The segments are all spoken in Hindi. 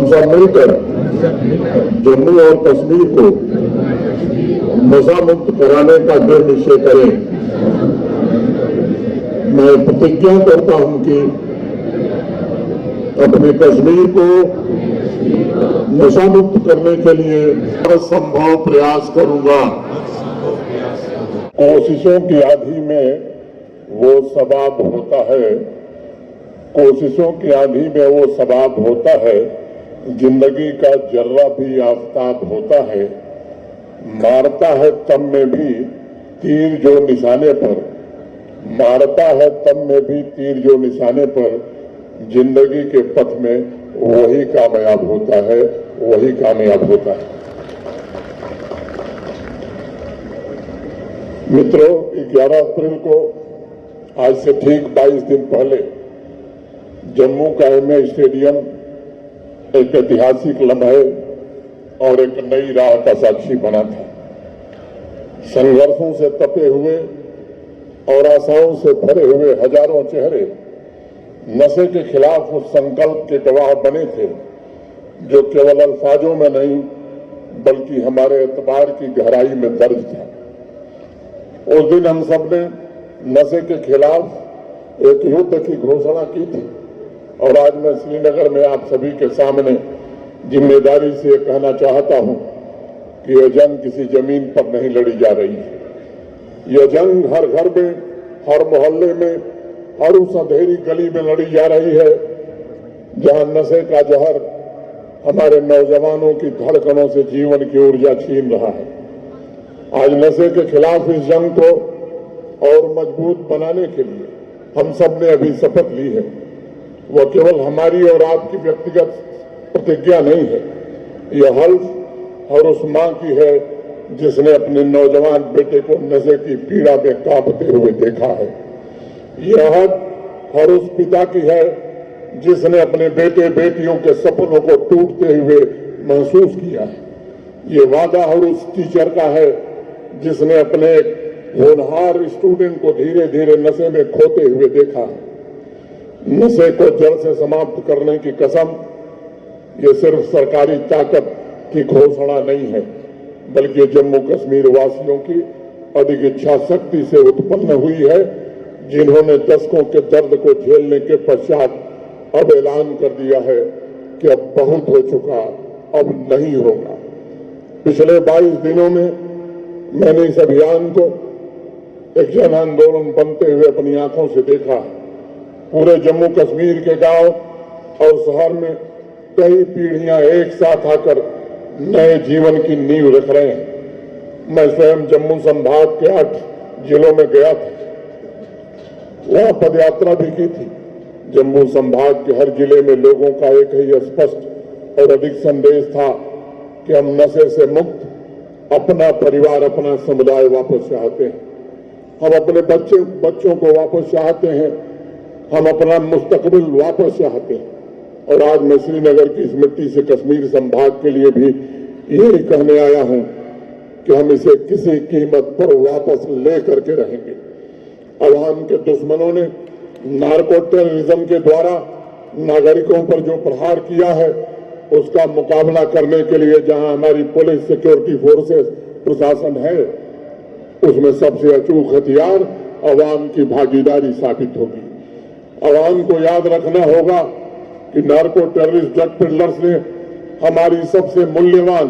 हम सब मिलकर जम्मू और कश्मीर को नशा मुक्त कराने का दृढ़ निश्चय करें। मैं प्रतिज्ञा करता हूं कि अपने कश्मीर को नशा मुक्त करने के लिए हर संभव प्रयास करूंगा। कोशिशों की आंधी में वो सबाब होता है, कोशिशों की आंधी में वो सबाब होता है, जिंदगी का जर्रा भी आफताब होता है। मारता है तब में भी तीर जो निशाने पर, मारता है तब में भी तीर जो निशाने पर, जिंदगी के पथ में वही कामयाब होता है, वही कामयाब होता है। मित्रों, 11 अप्रैल को आज से ठीक 22 दिन पहले जम्मू का एमए स्टेडियम एक ऐतिहासिक लम्हे और एक नई राह का साक्षी बना था। संघर्षों से तपे हुए और आशाओं से भरे हुए हजारों चेहरे नशे के खिलाफ उस संकल्प के गवाह बने थे जो केवल अल्फाजों में नहीं बल्कि हमारे एतबार की गहराई में दर्ज था। उस दिन हम सब ने नशे के खिलाफ एक युद्ध की घोषणा की थी और आज मैं श्रीनगर में आप सभी के सामने जिम्मेदारी से कहना चाहता हूं कि यह जंग किसी जमीन पर नहीं लड़ी जा रही है। यह जंग हर घर में, हर मोहल्ले में, हर उस अंधेरी गली में लड़ी जा रही है जहां नशे का जहर हमारे नौजवानों की धड़कनों से जीवन की ऊर्जा छीन रहा है। आज नशे के खिलाफ इस जंग को और मजबूत बनाने के लिए हम सब ने अभी शपथ ली है। वह केवल हमारी और आपकी व्यक्तिगत प्रतिज्ञा नहीं है, यह हल्फ और उस मां की है जिसने अपने नौजवान बेटे को नशे की पीड़ा में कांपते हुए देखा है। यह हद हर उस पिता की है जिसने अपने बेटे बेटियों के सपनों को टूटते हुए महसूस किया है। ये वादा हर उस टीचर का है जिसने अपने होनहार स्टूडेंट को धीरे धीरे नशे में खोते हुए देखा है। नशे को जड़ से समाप्त करने की कसम ये सिर्फ सरकारी ताकत की घोषणा नहीं है बल्कि जम्मू कश्मीर वासियों की अधिक इच्छा शक्ति से उत्पन्न हुई है, जिन्होंने दशकों के दर्द को झेलने के पश्चात अब ऐलान कर दिया है कि अब बहुत हो चुका, अब नहीं होगा। पिछले 22 दिनों में मैंने इस अभियान को एक जन आंदोलन बनते हुए अपनी आंखों से देखा। पूरे जम्मू कश्मीर के गांव और शहर में कई पीढ़ियां एक साथ आकर नए जीवन की नींव रख रहे हैं। मैं स्वयं जम्मू संभाग के 8 जिलों में गया था, वहां पदयात्रा भी की थी। जम्मू संभाग के हर जिले में लोगों का एक ही स्पष्ट और अधिक संदेश था कि हम नशे से मुक्त अपना परिवार, अपना समुदाय वापस चाहते हैं। हम अपने बच्चों को वापस चाहते हैं, हम अपना मुस्तकबिल वापस चाहते हैं। और आज मैं श्रीनगर की इस मिट्टी से कश्मीर संभाग के लिए भी यही कहने आया हूं कि हम इसे किसी कीमत पर वापस ले करके रहेंगे। अवाम के दुश्मनों ने नार्को टेररिज्म के द्वारा नागरिकों पर जो प्रहार किया है उसका मुकाबला करने के लिए जहां हमारी पुलिस, सिक्योरिटी फोर्सेस, प्रशासन है, उसमें सबसे अचूक हथियार अवाम की भागीदारी साबित होगी। अवाम को याद रखना होगा कि नार्को टेररिस्ट ड्रग पेडलर्स ने हमारी सबसे मूल्यवान,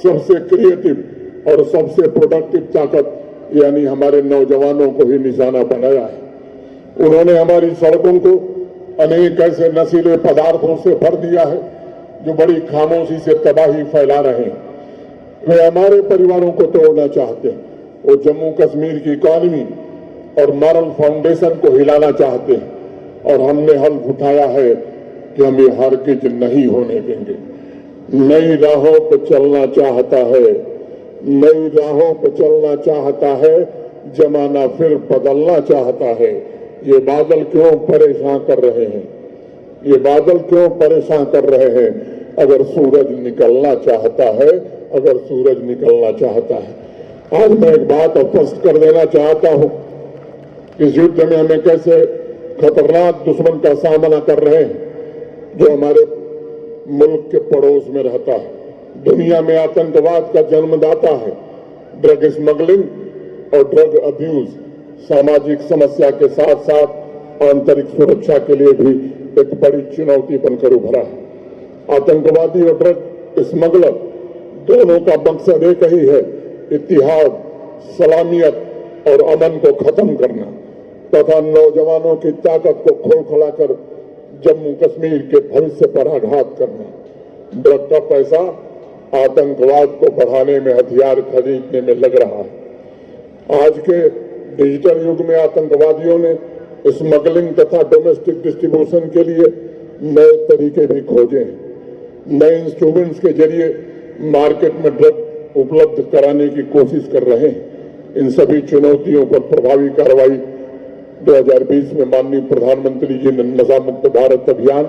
सबसे क्रिएटिव और सबसे प्रोडक्टिव ताकत यानी हमारे नौजवानों को ही निशाना बनाया है। उन्होंने हमारी सड़कों को अनेक ऐसे नशीले पदार्थों से भर दिया है जो बड़ी खामोशी से तबाही फैला रहे हैं। वे हमारे परिवारों को तोड़ना चाहते हैं, वो जम्मू कश्मीर की इकॉनमी और मॉरल फाउंडेशन को हिलाना चाहते हैं और हमने हल्फ उठाया है कि हम ये हरगिज नहीं होने देंगे। नई राहों पर चलना चाहता है, नई राहों पर चलना चाहता है, जमाना फिर बदलना चाहता है। ये बादल क्यों परेशान कर रहे हैं, ये बादल क्यों परेशान कर रहे हैं? अगर सूरज निकलना चाहता है, अगर सूरज निकलना चाहता है। आज मैं एक बात स्पष्ट कर देना चाहता हूं, इस युद्ध में हमें कैसे खतरनाक दुश्मन का सामना कर रहे हैं जो हमारे मुल्क के पड़ोस में रहता है, दुनिया में आतंकवाद का जन्मदाता है। ड्रग स्मगलिंग और ड्रग अब्यूज सामाजिक समस्या के साथ साथ आंतरिक सुरक्षा के लिए भी एक बड़ी चुनौती बनकर उभरा है। आतंकवादी और ड्रग स्मगलर दोनों का मकसद एक ही है, इत्तेहाद, सलामियत और अमन को खत्म करना तथा नौजवानों की ताकत को खोखलाकर जम्मू कश्मीर के भविष्य पर आघात करना। ड्रग का पैसा आतंकवाद को बढ़ाने में, हथियार खरीदने में लग रहा है। आज के डिजिटल युग में आतंकवादियों ने स्मगलिंग तथा डोमेस्टिक डिस्ट्रीब्यूशन के लिए नए तरीके भी खोजे हैं। नए इंस्ट्रूमेंट्स के जरिए मार्केट में ड्रग उपलब्ध कराने की कोशिश कर रहे हैं। इन सभी चुनौतियों पर प्रभावी कार्रवाई 2020 में माननीय प्रधानमंत्री जी ने नशा मुक्त भारत अभियान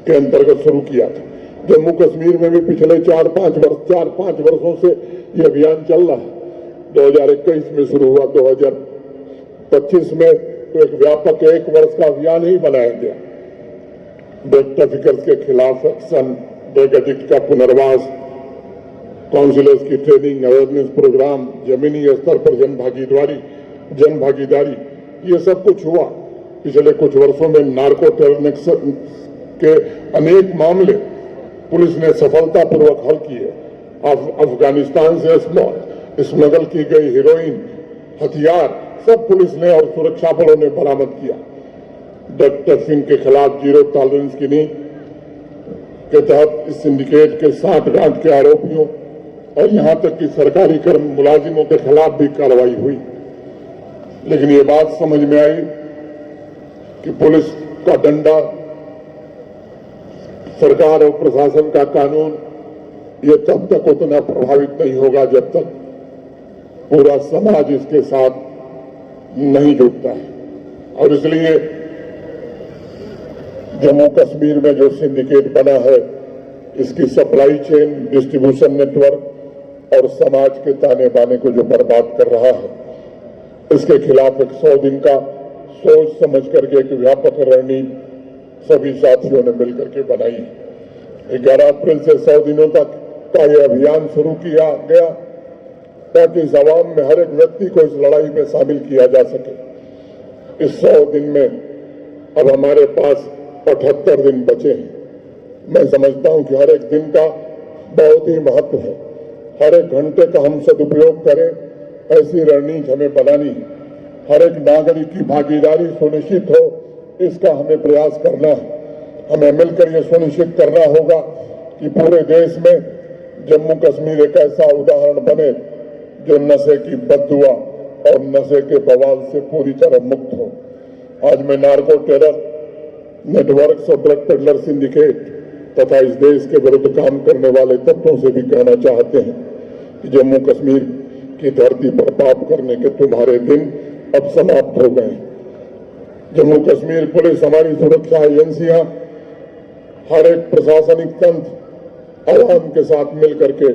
के अंतर्गत शुरू किया था। जम्मू कश्मीर में भी पिछले 4-5 वर्षों से ये अभियान चल रहा है। 2021 में शुरू हुआ, 2025 में तो एक व्यापक 1 वर्ष का अभियान ही बनाया गया। ड्रग ट्रैफिकर्स के खिलाफ एक्शन, ड्रग एडिक्ट का पुनर्वास, काउंसिलर्स की ट्रेनिंग, अवेयरनेस प्रोग्राम, जमीनी स्तर पर जन भागीदारी, ये सब कुछ हुआ। पिछले कुछ वर्षों में नार्को टेररिज्म के अनेक मामले पुलिस ने सफलतापूर्वक हल किए। अफगानिस्तान से स्मगल की गई हीरोइन, हथियार सब पुलिस ने और सुरक्षा बलों ने बरामद किया। ड्रग ट्रैफिकिंग के खिलाफ जीरो टॉलरेंस की नीति के तहत इस सिंडिकेट के 60 गांठ के आरोपियों और यहां तक कि सरकारी मुलाजिमों के खिलाफ भी कार्रवाई हुई। लेकिन ये बात समझ में आई कि पुलिस का डंडा, सरकार और प्रशासन का कानून, ये तब तक उतना प्रभावित नहीं होगा जब तक पूरा समाज इसके साथ नहीं जुटता है। और इसलिए जम्मू कश्मीर में जो सिंडिकेट बना है, इसकी सप्लाई चेन, डिस्ट्रीब्यूशन नेटवर्क और समाज के ताने बाने को जो बर्बाद कर रहा है, इसके खिलाफ एक 100 दिन का सोच समझ करके एक व्यापक रणनीति सभी साथियों ने मिलकर के बनाई। 11 अप्रैल से 100 दिनों तक का यह अभियान शुरू किया गया ताकि इस आवाम में हर एक व्यक्ति को इस लड़ाई में शामिल किया जा सके। इस 100 दिन में अब हमारे पास 78 दिन बचे हैं। मैं समझता हूं कि हर एक दिन का बहुत ही महत्व है। हर एक घंटे का हम सदुपयोग करें, ऐसी रणनीति हमें बनानी है। हर एक नागरिक की भागीदारी सुनिश्चित हो, इसका हमें प्रयास करना है। हमें मिलकर यह सुनिश्चित करना होगा कि पूरे देश में जम्मू कश्मीर एक ऐसा उदाहरण बने जो नशे की बददुआ और नशे के बवाल से पूरी तरह मुक्त हो। आज मैं नार्को टेरर नेटवर्क्स और ड्रग पेडलर सिंडिकेट तथा इस देश के विरुद्ध काम करने वाले तत्वों से भी कहना चाहते हैं कि जम्मू कश्मीर की धरती पर पाप करने के तुम्हारे दिन अब समाप्त हो गए। जम्मू कश्मीर पुलिस, हमारी सुरक्षा एजेंसियां, हर एक प्रशासनिक तंत्र आवाम के साथ मिलकर के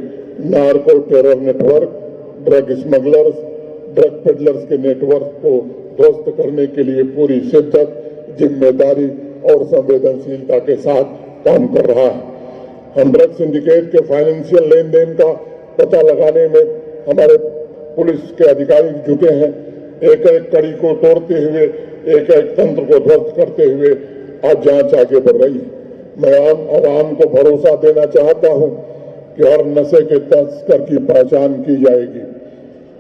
narco terror network, drug smugglers, drug peddlers के नेटवर्क को ध्वस्त करने के लिए पूरी शिद्दत, जिम्मेदारी और संवेदनशीलता के साथ काम कर रहा है। हम ड्रग सिंडिकेट के फाइनेंशियल लेन देन का पता लगाने में हमारे पुलिस के अधिकारी जुटे हैं। एक एक कड़ी को तोड़ते हुए, एक एक तंत्र को ध्वस्त करते हुए आज जांच आगे बढ़ रही है। मैं आवाम को भरोसा देना चाहता हूं कि हर नशे के तस्कर की पहचान की जाएगी,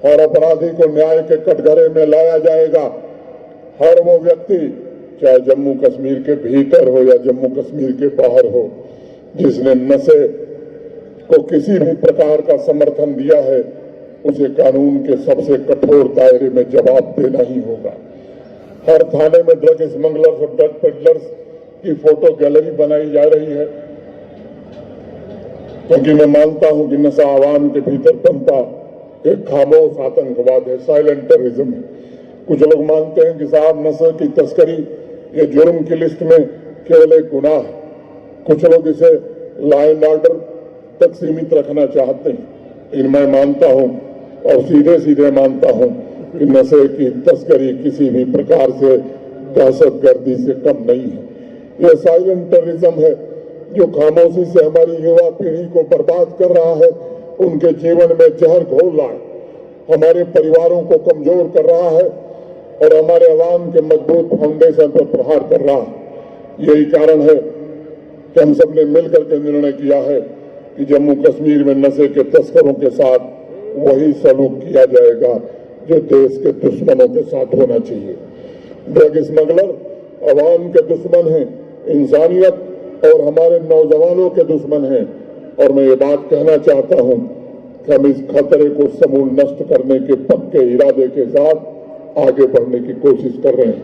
हर अपराधी को न्याय के कटघरे में लाया जाएगा। हर वो व्यक्ति, चाहे जम्मू कश्मीर के भीतर हो या जम्मू कश्मीर के बाहर हो, जिसने नशे को किसी भी प्रकार का समर्थन दिया है, उसे कानून के सबसे कठोर दायरे में जवाब देना ही होगा। हर थाने में ड्रग स्मगलर्स और ड्रग पेडलर्स की फोटो गैलरी बनाई जा रही है, क्योंकि मैं मानता हूं कि नशा आवाम के भीतर बनता एक खामोश आतंकवाद है, साइलेंट टेररिज्म है। कुछ लोग मानते हैं कि साहब नशे की तस्करी ये जुर्म की लिस्ट में केवल एक गुनाह है। कुछ लोग इसे लॉ एंड ऑर्डर तक सीमित रखना चाहते हैं, लेकिन मैं मानता हूं और सीधे सीधे मानता हूं कि नशे की तस्करी किसी भी प्रकार से दहशतगर्दी से कम नहीं है। यह साइलेंट टेररिज्म है। जो खामोशी से हमारी युवा पीढ़ी को बर्बाद कर रहा है, उनके जीवन में जहर घोल रहा है, हमारे परिवारों को कमजोर कर रहा है और हमारे अवाम के मजबूत फाउंडेशन पर प्रहार कर रहा है। यही कारण है कि हम सब ने मिलकर के निर्णय किया है कि जम्मू कश्मीर में नशे के तस्करों के साथ वही सलूक किया जाएगा जो देश के दुश्मनों के साथ होना चाहिए। ड्रग स्मगलर अवाम के दुश्मन हैं, इंसानियत और हमारे नौजवानों के दुश्मन हैं। और मैं ये बात कहना चाहता हूं कि हम इस खतरे को समूल नष्ट करने के पक्के इरादे के साथ आगे बढ़ने की कोशिश कर रहे हैं।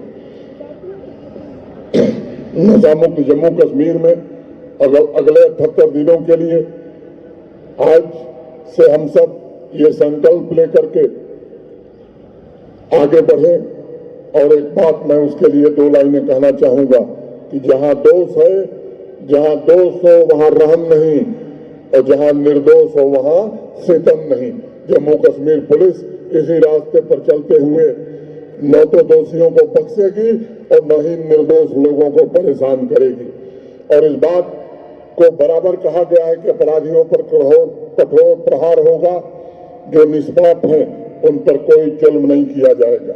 नशा मुक्त जम्मू कश्मीर में अगले 78 दिनों के लिए आज से हम सब ये संकल्प लेकर के आगे बढ़े। और एक बात मैं उसके लिए 2 लाइनें कहना चाहूंगा कि जहां दोष है, जहां दोष हो वहां रहम नहीं, और जहां निर्दोष हो वहां सितम नहीं। जम्मू कश्मीर पुलिस इसी रास्ते पर चलते हुए न तो दोषियों को बख्शेगी और न ही निर्दोष लोगों को परेशान करेगी। और इस बात को बराबर कहा गया है कि अपराधियों पर कठोर प्रहार होगा, जो निष्पाप हैं उन पर कोई जुल्म नहीं किया जाएगा,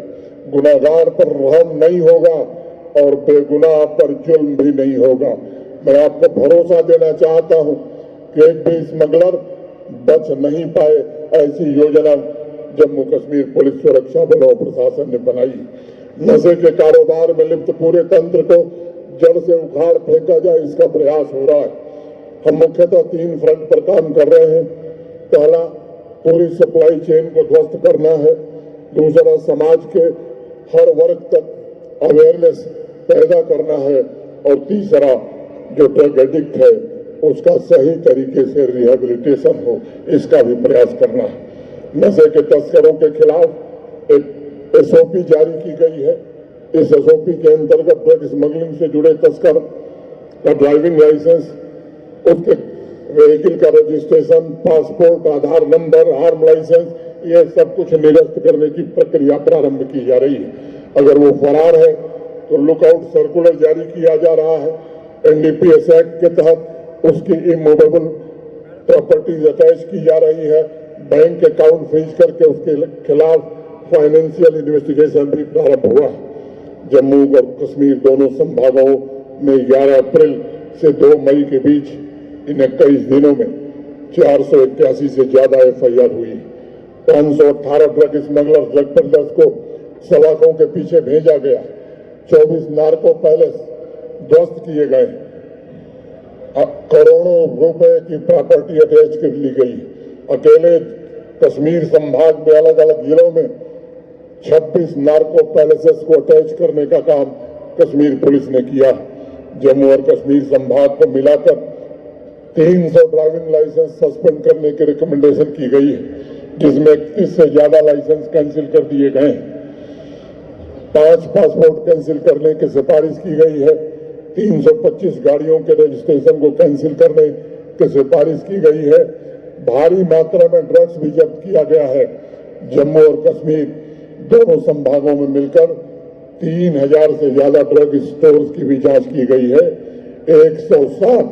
गुनाहगार पर रहम नहीं होगा और बेगुनाह पर जुल्म भी नहीं होगा। मैं आपको भरोसा देना चाहता हूं कि एक भी स्मगलर बच नहीं पाए, ऐसी योजना जम्मू कश्मीर पुलिस सुरक्षा बलों प्रशासन ने बनाई। नशे के कारोबार में लिप्त पूरे तंत्र को जड़ से उखाड़ फेंका जाए, इसका प्रयास हो रहा है। हम मुख्यतः 3 फ्रंट पर काम कर रहे हैं। पहला, पूरी सप्लाई चेन को ध्वस्त करना है। दूसरा, समाज के हर वर्ग तक अवेयरनेस पैदा करना है। और तीसरा, जो ड्रग एडिक्ट है उसका सही तरीके से रिहेबिलिटेशन हो, इसका भी प्रयास करना है। नशे के तस्करों के खिलाफ एक एसओपी जारी की गई है। इस एसओपी के अंतर्गत ड्रग स्मगलिंग से जुड़े तस्कर का ड्राइविंग लाइसेंस, उसके व्हीकल का रजिस्ट्रेशन, पासपोर्ट, आधार नंबर, आर्म लाइसेंस, ये सब कुछ निरस्त करने की प्रक्रिया प्रारंभ की जा रही है। अगर वो फरार है तो लुकआउट सर्कुलर जारी किया जा रहा है। एनडीपीएस एक्ट के तहत उसकी इमूवेबल प्रॉपर्टीज अटैच की जा रही है। बैंक अकाउंट फ्रीज करके उसके खिलाफ फाइनेंशियल इन्वेस्टिगेशन भी प्रारंभ हुआ है। जम्मू और कश्मीर दोनों संभागों में 11 अप्रैल से 2 मई के बीच इन 21 दिनों में 481 से ज्यादा एफआईआर हुई। 518 ड्रग स्मगलर ड्रग पेडलर्स को सलाखों के पीछे भेजा गया। 24 नार्को पैलेस ध्वस्त किए गए। करोड़ों रुपए की प्रॉपर्टी अटैच कर ली गई। अकेले कश्मीर संभाग में अलग अलग जिलों में 26 नार्को पैलेसेस को अटैच करने का काम कश्मीर पुलिस ने किया। जम्मू और कश्मीर संभाग को मिलाकर 300 ड्राइविंग लाइसेंस सस्पेंड करने की रिकमेंडेशन की गई है, जिसमें 31 से ज्यादा लाइसेंस कैंसिल कर दिए गए हैं। 5 पासपोर्ट कैंसिल करने की सिफारिश की गई है। 325 गाड़ियों के रजिस्ट्रेशन को कैंसिल करने की सिफारिश की गई है। भारी मात्रा में ड्रग्स भी जब्त किया गया है। जम्मू और कश्मीर दोनों संभागों में मिलकर 3000 से ज्यादा ड्रग स्टोर्स की भी जांच की गई है। 107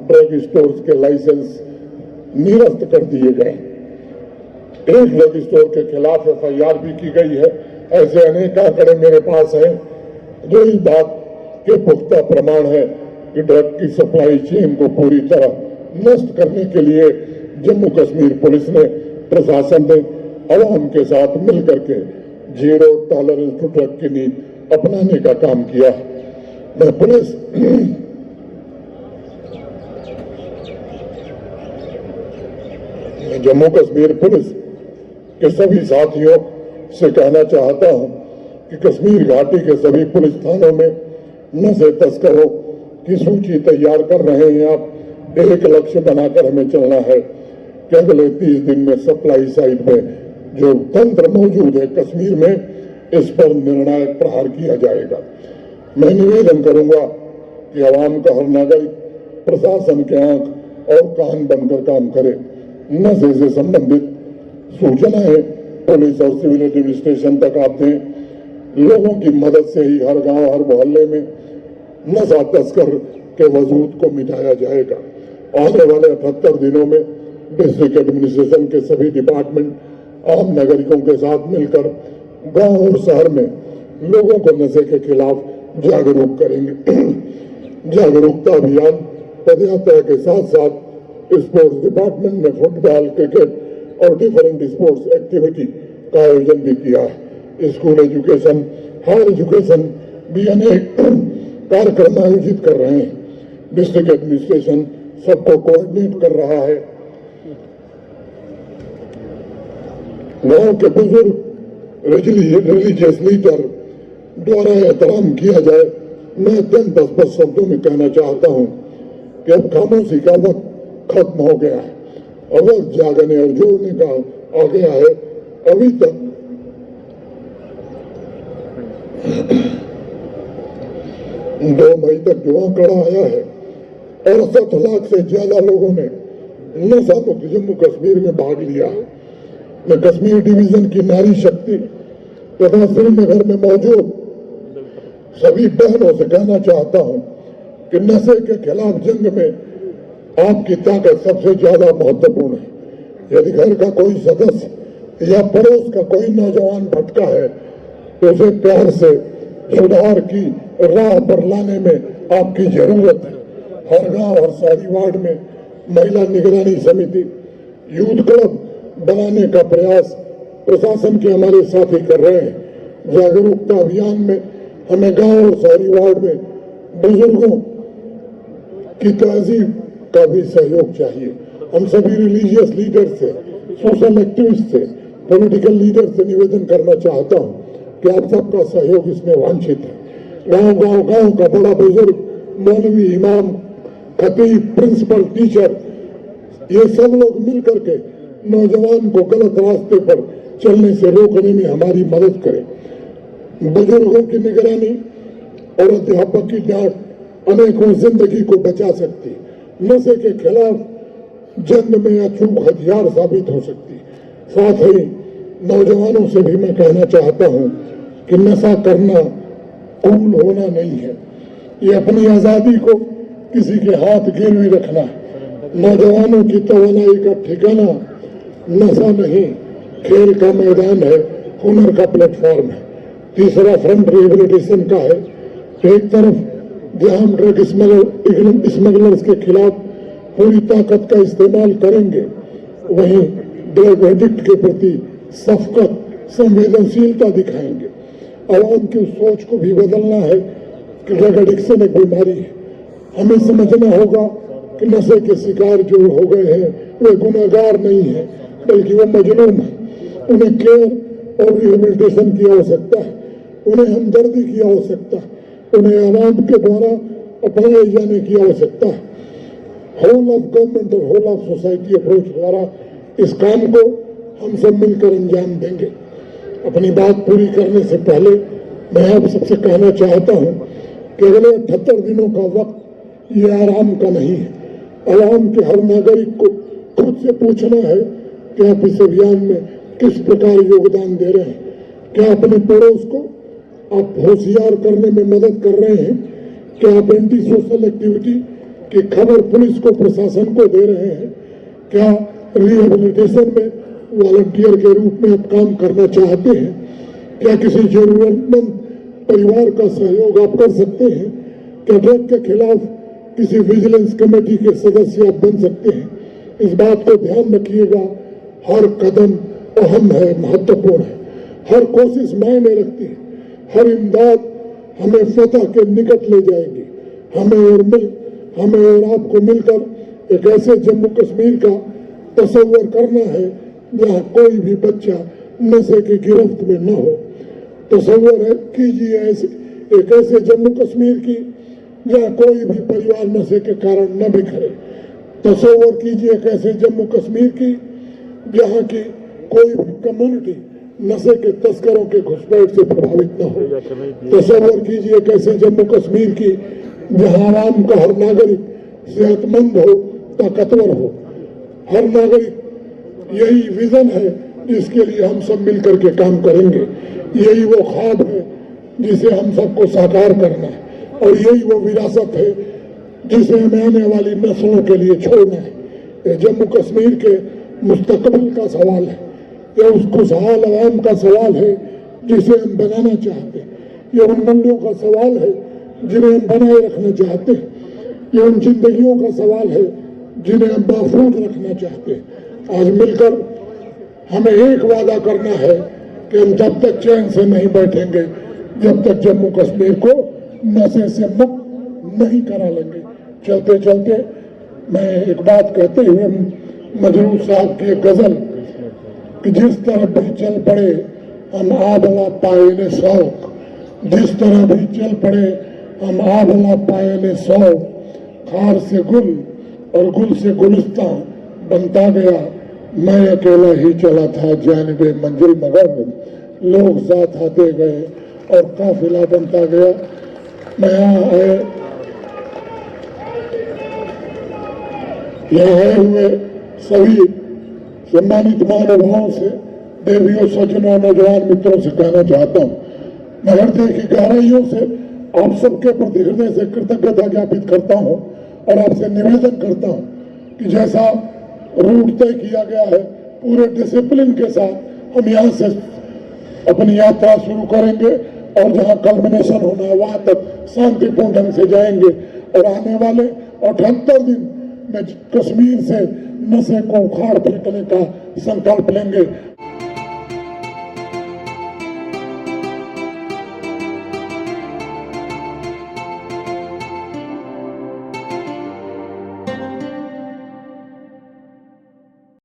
ड्रग स्टोर्स के लाइसेंस निरस्त कर दिए गए। एक ड्रग स्टोर के खिलाफ एफआईआर भी की गई है। ऐसे अनेक आंकड़े मेरे पास हैं जो इस बात के पुख्ता प्रमाण है कि ड्रग की सप्लाई चेन को पूरी तरह नष्ट करने के लिए जम्मू कश्मीर पुलिस ने, प्रशासन ने अवाम के साथ मिलकर के जीरो टॉलरेंस टू ड्रग की नीति अपनाने का काम किया। मैं पुलिस जम्मू कश्मीर पुलिस के सभी साथियों से कहना चाहता हूं कि कश्मीर घाटी के सभी पुलिस थानों में नशे तस्करों की सूची तैयार कर रहे हैं। आप एक लक्ष्य बनाकर हमें चलना है कि अगले 30 दिन में सप्लाई साइड में जो तंत्र मौजूद है कश्मीर में, इस पर निर्णायक प्रहार किया जाएगा। मैं निवेदन करूंगा कि आवाम का हर नागरिक प्रशासन के आंख और कान बनकर काम करे। नशे से संबंधित सूचनाएं पुलिस और सिविल एडमिनिस्ट्रेशन तक आप दें। लोगों की मदद से ही हर गांव, हर मोहल्ले में नशा तस्कर के वजूद को मिटाया जाएगा। आने वाले 78 दिनों में डिस्ट्रिक्ट एडमिनिस्ट्रेशन के सभी डिपार्टमेंट आम नागरिकों के साथ मिलकर गांव और शहर में लोगों को नशे के खिलाफ जागरूक करेंगे। जागरूकता अभियान पदयात्रा के साथ साथ स्पोर्ट्स डिपार्टमेंट ने फुटबॉल, क्रिकेट और डिफरेंट स्पोर्ट्स एक्टिविटी का आयोजन भी किया है। स्कूल एजुकेशन, हायर एजुकेशन भी अनेक कार्यक्रम आयोजित कर रहे हैं। डिस्ट्रिक्ट एडमिनिस्ट्रेशन सबको कोऑर्डिनेट कर रहा है। गांव के बुजुर्ग रिलीजियस लीडर द्वारा एहतराम किया जाए। मैं अत्यंत स्पष्ट शब्दों में कहना चाहता हूं कि अब खामोशी का वक्त खत्म हो गया है और वक्त जागने और जोड़ने का आ गया है। अभी तक 2 मई तक जो आंकड़ा आया है, 68 लाख से ज्यादा लोगों ने नशा मुक्त जम्मू कश्मीर में भाग लिया है। मैं कश्मीर डिवीजन की नारी शक्ति तथा श्रीनगर में मौजूद सभी बहनों से कहना चाहता हूं कि नशे के खिलाफ जंग में आपकी ताकत सबसे ज्यादा महत्वपूर्ण है। यदि घर का कोई सदस्य या पड़ोस का कोई नौजवान भटका है तो उसे प्यार से सुधार की राह पर लाने में आपकी जरूरत है। हर गांव और शहरी वार्ड में महिला निगरानी समिति, यूथ क्लब बनाने का प्रयास प्रशासन के हमारे साथी कर रहे हैं। जागरूकता अभियान में हमें गांव और शहरी वार्ड में बुजुर्गों की तहजीब का भी सहयोग चाहिए। हम सभी रिलीजियस लीडर से, सोशल एक्टिविस्ट से, पॉलिटिकल लीडर से निवेदन करना चाहता हूं कि आप सबका सहयोग इसमें वांछित है। गांव का बड़ा बुजुर्ग, मौलवी, इमाम, खतीब, प्रिंसिपल, टीचर, ये सब लोग मिलकर के नौजवान को गलत रास्ते पर चलने से रोकने में हमारी मदद करें। बुजुर्गों की निगरानी और अध्यापक की डांट अनेकों जिंदगी को बचा सकती है। नशे के खिलाफ जंग में अचूक हथियार साबित हो सकती है। साथ ही नौजवानों से भी मैं कहना चाहता हूं कि नशा करना कूल होना नहीं है, ये अपनी आजादी को किसी के हाथ गिरवी रखना है। नौजवानों की तवानाई का ठिकाना नशा नहीं, खेल का मैदान है, हुनर का प्लेटफॉर्म है। तीसरा फ्रंट रिहेबिलिटेशन का है। एक तरफ जहां ड्रग स्मगलर्स के खिलाफ पूरी ताकत का इस्तेमाल करेंगे, वहीं ड्रग एडिक्ट के प्रति शफकत, संवेदनशीलता दिखाएंगे। आवाम की सोच को भी बदलना है कि ड्रग एडिक्शन एक बीमारी है। हमें समझना होगा कि नशे के शिकार जो हो गए हैं वे गुनहगार नहीं है, बल्कि वो मजलूम है। उन्हें केयर और रिहेबिलिटेशन की आवश्यकता है, उन्हें हमदर्दी की आवश्यकता है, उन्हें आवाम के द्वारा अपनाए जाने की आवश्यकता है। होल ऑफ गवर्नमेंट और होल ऑफ सोसाइटी अप्रोच द्वारा इस काम को हम सब मिलकर अंजाम देंगे। अपनी बात पूरी करने से पहले मैं आप सबसे कहना चाहता हूं कि अगले 78 दिनों का वक्त ये आराम का नहीं है। आवाम के हर नागरिक को खुद से पूछना है कि आप इस अभियान में किस प्रकार योगदान दे रहे हैं। क्या अपने पड़ोस को आप होशियार करने में मदद कर रहे हैं? क्या आप एंटी सोशल एक्टिविटी की खबर पुलिस को, प्रशासन को दे रहे हैं? क्या रिहेबिलिटेशन में वॉलंटियर के रूप में आप काम करना चाहते हैं? क्या किसी जरूरतमंद परिवार का सहयोग आप कर सकते हैं? क्या ड्रग के खिलाफ किसी विजिलेंस कमेटी के सदस्य आप बन सकते हैं? इस बात को ध्यान रखिएगा। हर कदम अहम है, महत्वपूर्ण है। हर कोशिश मायने रखती है। हर इमदाद हमें फतह के निकट ले जाएगी। हमें और आपको मिलकर एक ऐसे जम्मू कश्मीर का तस्वर करना है जहां कोई भी बच्चा नशे की गिरफ्त में न हो। तस्वर कीजिए एक ऐसे जम्मू कश्मीर की जहां कोई भी परिवार नशे के कारण न बिखरे। तस्वर कीजिए एक ऐसे जम्मू कश्मीर की जहां की कोई भी कम्युनिटी नशे के तस्करों के घुसपैठ से प्रभावित न हो। तस्वर कीजिए एक ऐसे जम्मू कश्मीर की जहां आवाम का हर नागरिक सेहतमंद हो, ताकतवर हो। हर नागरिक, यही विजन है जिसके लिए हम सब मिलकर के काम करेंगे। यही वो ख्वाब है जिसे हम सबको साकार करना है और यही वो विरासत है जिसे हमें आने वाली नस्लों के लिए छोड़ना है। ये जम्मू कश्मीर के मुस्तकबिल का सवाल है, यह उस खुशहाल आवाम का सवाल है जिसे हम बनाना चाहते हैं, ये उन मूल्यों का सवाल है जिन्हें हम बनाए रखना चाहते हैं, ये उन जिंदगियों का सवाल है जिन्हें हम महफूज रखना चाहते हैं। आज मिलकर हमें एक वादा करना है कि हम तब तक चैन से नहीं बैठेंगे जब तक जम्मू कश्मीर को नशे से मुक्त नहीं करा लेंगे। चलते चलते मैं एक बात कहते हुए मजरूर साहब की एक गजल कि जिस तरफ भी चल पड़े हम आबला पाए ने शौक, जिस तरह भी चल पड़े हम आबला पाए ने शौक, खार से गुल और गुल से गुलिस्तां बनता गया, मैं अकेला ही चला था जानिबे मंजिल, मगर लोग साथ आते गए और काफिला बनता गया। मैं यहाँ आए हुए सभी सम्मानित महानुभावों से, देवियों, सज्जनों, नौजवान मित्रों से कहना चाहता हूँ, मैं हृदय की गहराइयों से आप सबके प्रति हृदय से कृतज्ञता ज्ञापित करता हूँ और आपसे निवेदन करता हूँ कि जैसा रूट तय किया गया है पूरे डिसिप्लिन के साथ हम यहाँ से अपनी यात्रा शुरू करेंगे और जहाँ कल्मिनेशन होना है वहाँ तक शांतिपूर्ण ढंग से जाएंगे और आने वाले 78 दिन में कश्मीर से नशे को उखाड़ फेंकने का संकल्प लेंगे।